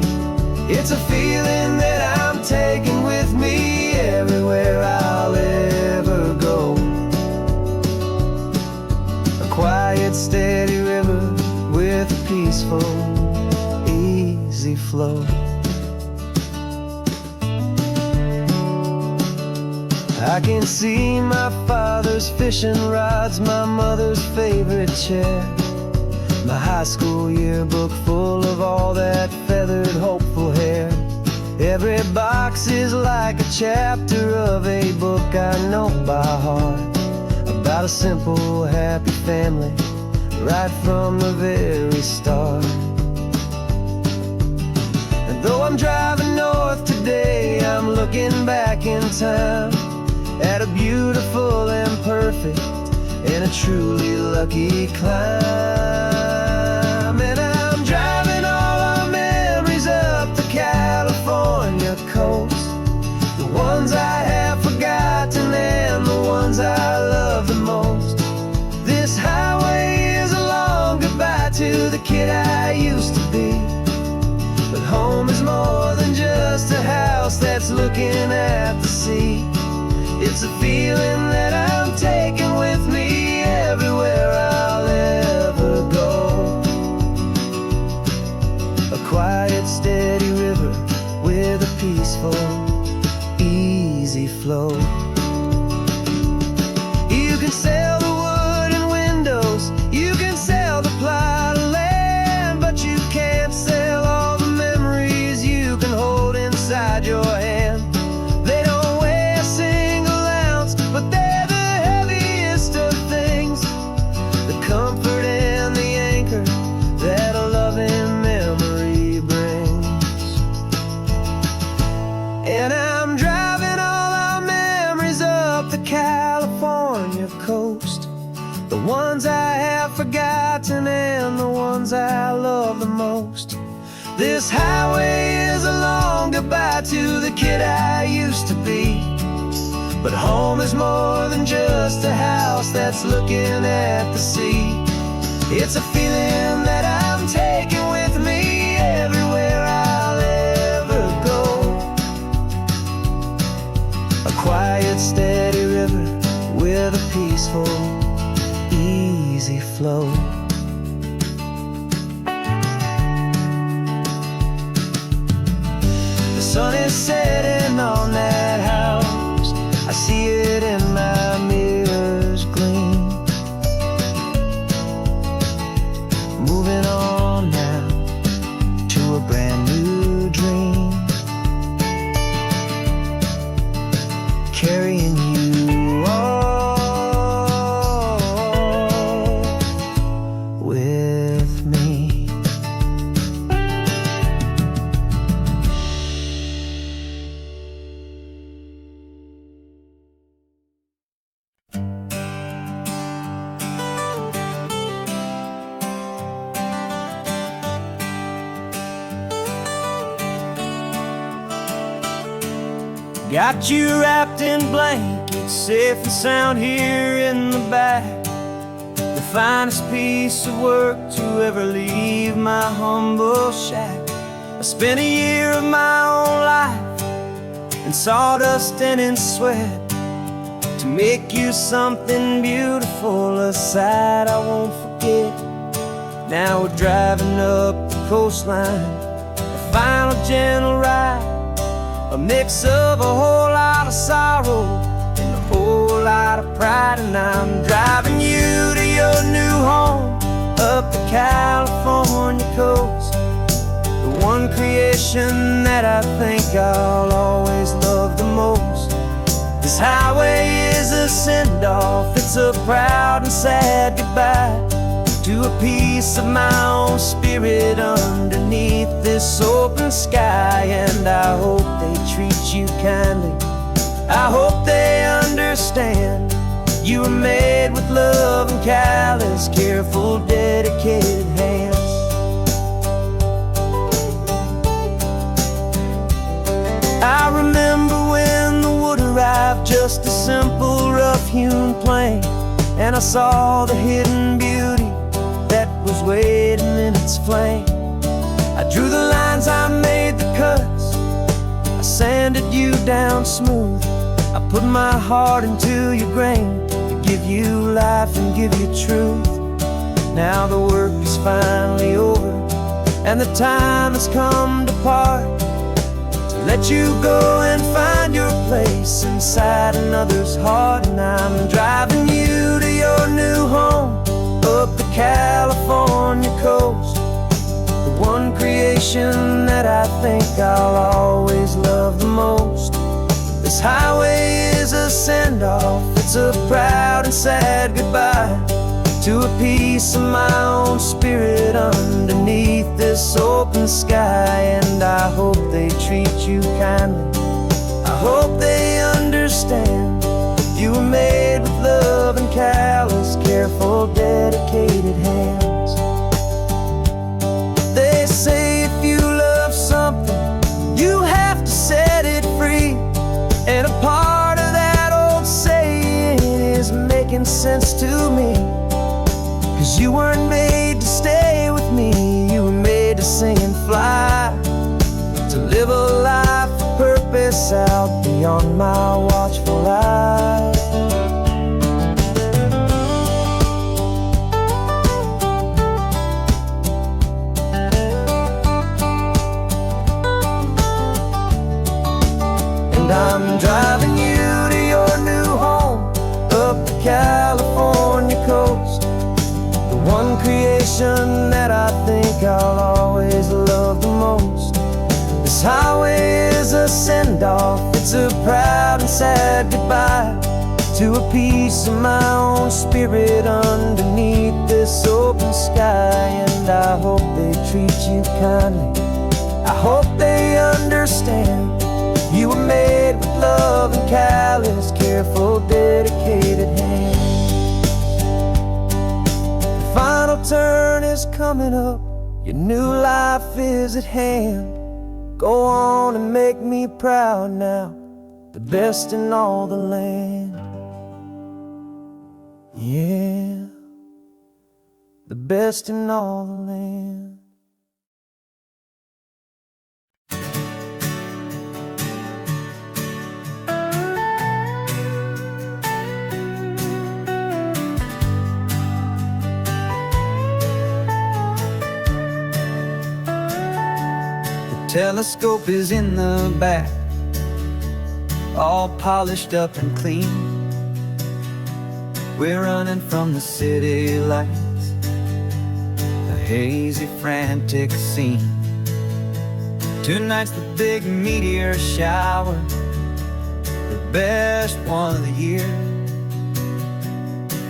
It's a feeling that I'm taking with me everywhere I'll ever go. A quiet, steady river with a peaceful, easy flow. I can see my father's fishing rods, my mother's favorite chair, my high school yearbook full of all that feathered, hopeful hair. Every box is like a chapter of a book I know by heart, about a simple, happy family right from the very start. And though I'm driving north today, I'm looking back in time at a beautiful and perfect and a truly lucky climb. And I'm driving all our memories up the California coast, the ones I have forgotten and the ones I love the most. This highway is a long goodbye to the kid I used to be, but home is more than just a house that's looking at the sea. It's a feeling that I'm taking with me everywhere I'll ever go. A quiet, steady river with a peaceful, easy flow. You can sell the wood and windows, you can sell the plot of land, but you can't sell all the memories you can hold inside your hand. They don't weigh a single ounce, but they're the heaviest of things, the comfort and the anchor that a loving memory brings. And I'm driving all our memories up the California coast, the ones I have forgotten and the ones I love the most. This highway is a long goodbye to the kid I used to be, but home is more than just a house that's looking at the sea. It's a feeling that I'm taking with me everywhere I'll ever go. A quiet, steady river with a peaceful, easy flow. The sun is setting on that house, I see it in my mirror's gleam. Moving on now to a brand new dream, carrying you all with me. Got you wrapped in blankets, safe and sound here in the back. The finest piece of work to ever leave my humble shack. I spent a year of my own life in sawdust and in sweat to make you something beautiful, a sight I won't forget. Now we're driving up the coastline, a final gentle ride a mix of a whole lot of sorrow and a whole lot of pride. And I'm driving you to your new home up the California coast, the one creation that I think I'll always love the most. This highway is a send-off, it's a proud and sad goodbye to a piece of my own spirit underneath this open sky. And I hope they treat you kindly, I hope they understand you were made with love and callous, careful, dedicated hands. I remember when the wood arrived, just a simple rough-hewn plank, and I saw the hidden beauty that was waiting in its flame. I drew the lines, I made the cuts, I sanded you down smooth. I put my heart into your grain to give you life and give you truth. Now the work is finally over, and the time has come to part, to let you go and find your place inside another's heart. And I'm driving you to your new home up the California coast, the one creation that I think I'll always love the most. This highway is a send-off, it's a proud and sad goodbye to a piece of my own spirit underneath this open sky. And I hope they treat you kindly, I hope they understand you were made with love and callous, careful, dedicated hands. They say if you love something, you have to set it free. And a part of that old saying is making sense to me, 'cause you weren't made to stay with me, you were made to sing and fly, to live a life of purpose out beyond my watchful eye. And I'm driving you to your new home up the California coast, the one creation that I think I'll always love the most. This highway is a send-off, it's a proud and sad goodbye to a piece of my own spirit underneath this open sky. And I hope they treat you kindly, I hope they understand you were made with love and callous, careful, dedicated hands. The final turn is coming up, your new life is at hand. Go on and make me proud now, the best in all the land. Yeah, the best in all the land. Telescope is in the back, all polished up and clean. We're running from the city lights, a hazy, frantic scene. Tonight's the big meteor shower, the best one of the year.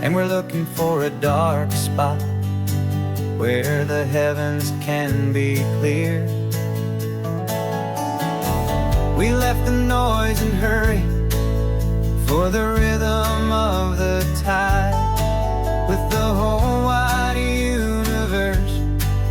And we're looking for a dark spot where the heavens can be clear. We left the noise and hurry for the rhythm of the tide, with the whole wide universe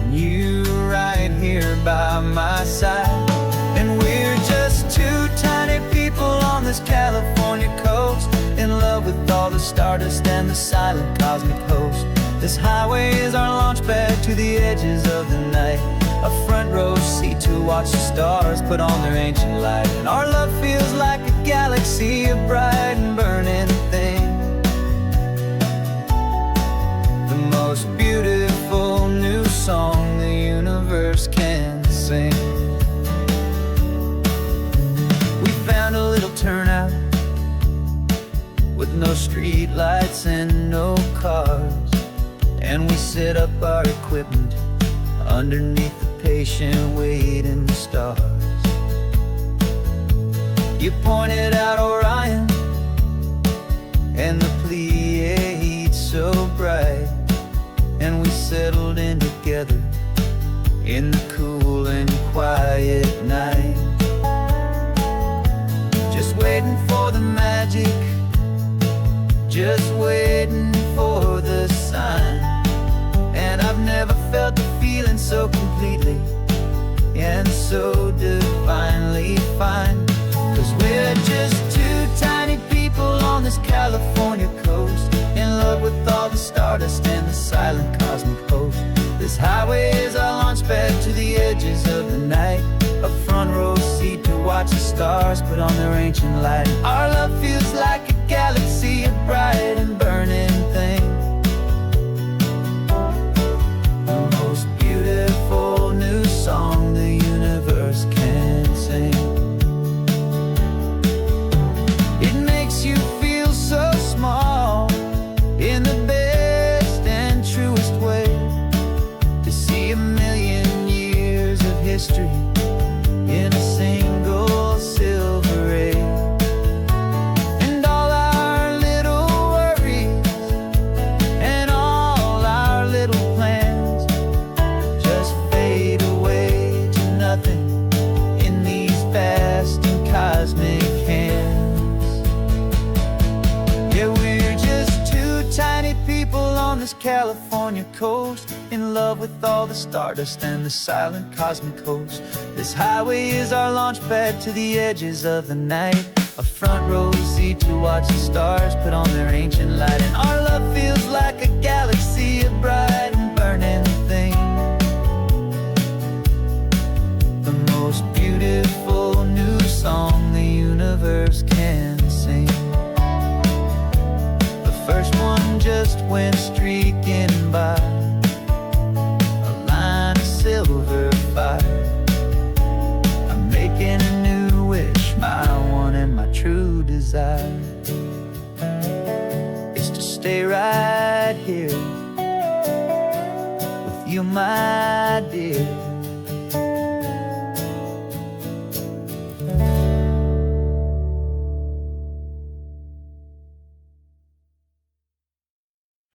and you right here by my side. And we're just two tiny people on this California coast, in love with all the stardust and the silent cosmic host. This highway is our launch pad to the edges of the night, a front row seat to watch the stars put on their ancient light. And our love feels like a galaxy, a bright and burning thing, the most beautiful new song the universe can sing. no street lights and no cars. And we set up our equipment underneath the patient waiting stars. You pointed out Orion and the Pleiades so bright, and we settled in together in the cool and quiet night, just waiting for the magic, just waiting for the sign. And I've never felt the feeling so completely and so divinely fine. 'Cause we're just two tiny people on this California coast, in love with all the stardust and the silent cosmic host. This highway is our launch pad to the edges of the night, a front row seat to watch the stars put on their ancient light. Our love feels like a galaxy, a bright and burning thing, the most beautiful new song the universe can sing. It makes you feel so small in the best and truest way, to see a million years of history in a single silver ray. And all our little worries and all our little plans just fade away to nothing in these vast and cosmic hands. Yeah, we're just two tiny people on this California coast, in love with all the stardust and the silent cosmic host. This highway is our launch pad to the edges of the night, a front row seat to watch the stars put on their ancient light. And our love feels like a galaxy, a bright and burning thing, the most beautiful new song the universe can sing. The first one just went streaking by, a line of silver fire. I'm making a new wish, my one and my true desire is to stay right here with you, my dear.